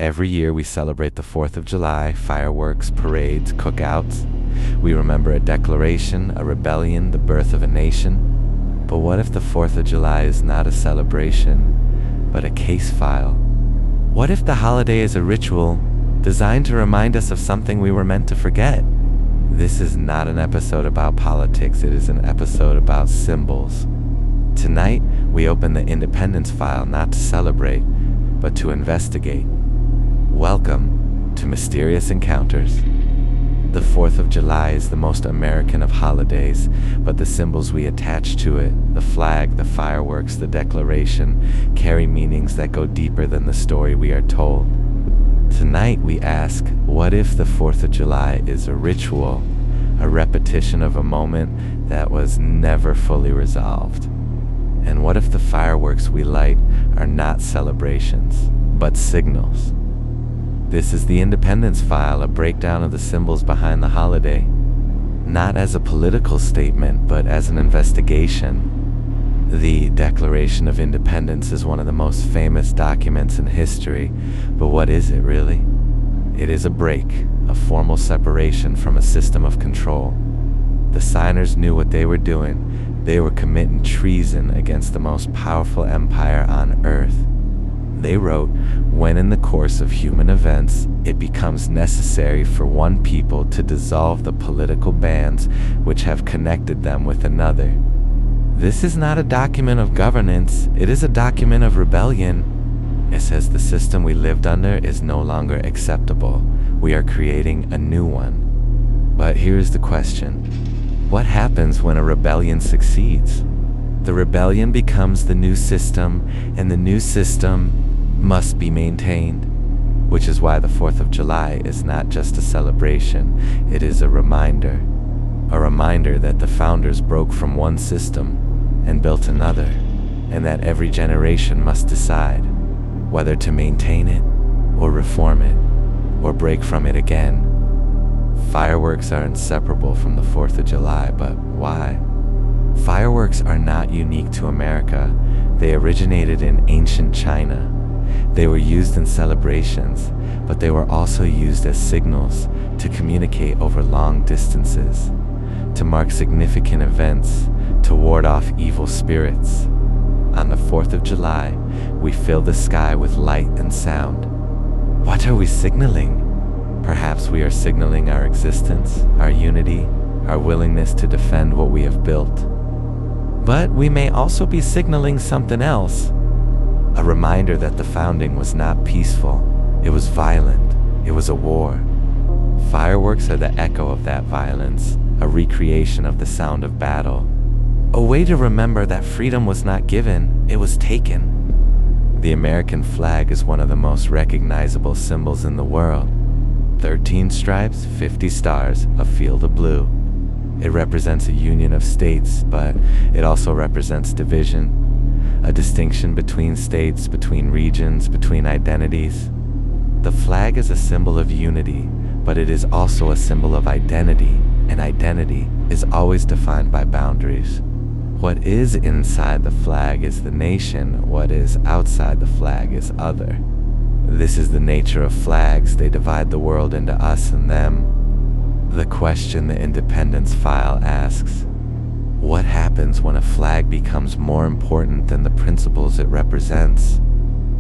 Every year we celebrate the 4th of July, fireworks, parades, cookouts. We remember a declaration, a rebellion, the birth of a nation. But what if the 4th of July is not a celebration, but a case file? What if the holiday is a ritual designed to remind us of something we were meant to forget? This is not an episode about politics, it is an episode about symbols. Tonight, we open the Independence File not to celebrate, but to investigate. Welcome to Mysterious Encounters. The 4th of July is the most American of holidays, but the symbols we attach to it, the flag, the fireworks, the declaration, carry meanings that go deeper than the story we are told. Tonight we ask, what if the 4th of July is a ritual, a repetition of a moment that was never fully resolved? And what if the fireworks we light are not celebrations, but signals? This is the Independence File, a breakdown of the symbols behind the holiday. Not as a political statement, but as an investigation. The Declaration of Independence is one of the most famous documents in history, but what is it really? It is a break, a formal separation from a system of control. The signers knew what they were doing. They were committing treason against the most powerful empire on earth. They wrote, when in the course of human events, it becomes necessary for one people to dissolve the political bands which have connected them with another. This is not a document of governance, it is a document of rebellion. It says the system we lived under is no longer acceptable. We are creating a new one. But here's the question. What happens when a rebellion succeeds? The rebellion becomes the new system, and the new system must be maintained. Which is why the 4th of July is not just a celebration, it is a reminder. A reminder that the founders broke from one system and built another, and that every generation must decide whether to maintain it, or reform it, or break from it again. Fireworks are inseparable from the 4th of July, but why? Fireworks are not unique to America. They originated in ancient China. They were used in celebrations, but they were also used as signals to communicate over long distances, to mark significant events, to ward off evil spirits. On the 4th of July, we fill the sky with light and sound. What are we signaling? Perhaps we are signaling our existence, our unity, our willingness to defend what we have built. But we may also be signaling something else. A reminder that the founding was not peaceful. It was violent. It was a war. Fireworks are the echo of that violence, a recreation of the sound of battle. A way to remember that freedom was not given, it was taken. The American flag is one of the most recognizable symbols in the world. 13 stripes, 50 stars, a field of blue. It represents a union of states, but it also represents division, a distinction between states, between regions, between identities. The flag is a symbol of unity, but it is also a symbol of identity, and identity is always defined by boundaries. What is inside the flag is the nation, what is outside the flag is other. This is the nature of flags, they divide the world into us and them. The question the Independence File asks, what happens when a flag becomes more important than the principles it represents?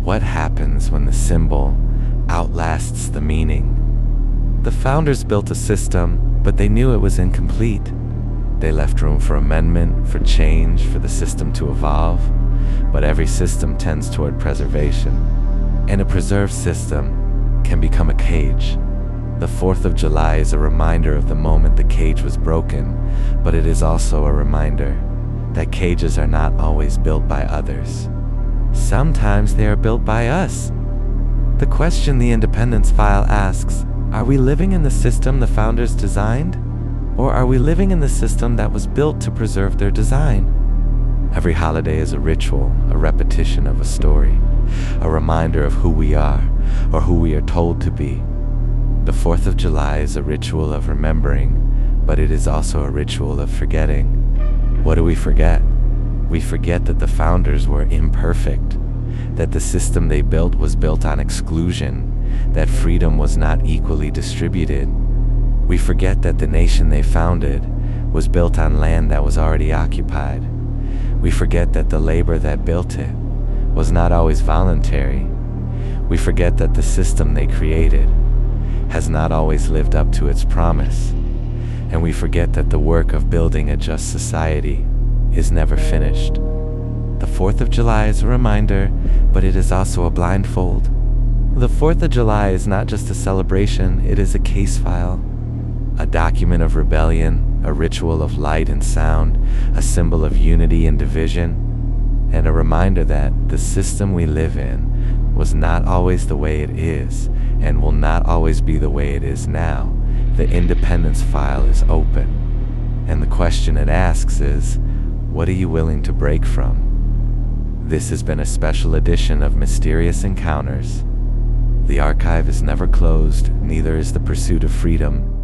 What happens when the symbol outlasts the meaning? The founders built a system, but they knew it was incomplete. They left room for amendment, for change, for the system to evolve. But every system tends toward preservation, and a preserved system can become a cage. The 4th of July is a reminder of the moment the cage was broken, but it is also a reminder that cages are not always built by others. Sometimes they are built by us. The question the Independence File asks, are we living in the system the founders designed? Or are we living in the system that was built to preserve their design? Every holiday is a ritual, a repetition of a story, a reminder of who we are, or who we are told to be. The 4th of July is a ritual of remembering, but it is also a ritual of forgetting. What do we forget? We forget that the founders were imperfect, that the system they built was built on exclusion, that freedom was not equally distributed. We forget that the nation they founded was built on land that was already occupied. We forget that the labor that built it was not always voluntary. We forget that the system they created has not always lived up to its promise. And we forget that the work of building a just society is never finished. The 4th of July is a reminder, but it is also a blindfold. The 4th of July is not just a celebration, it is a case file, a document of rebellion, a ritual of light and sound, a symbol of unity and division, and a reminder that the system we live in was not always the way it is, and will not always be the way it is now. The independence file is open, and the question it asks is, what are you willing to break from? This has been a special edition of Mysterious Encounters. The archive is never closed, neither is the pursuit of freedom.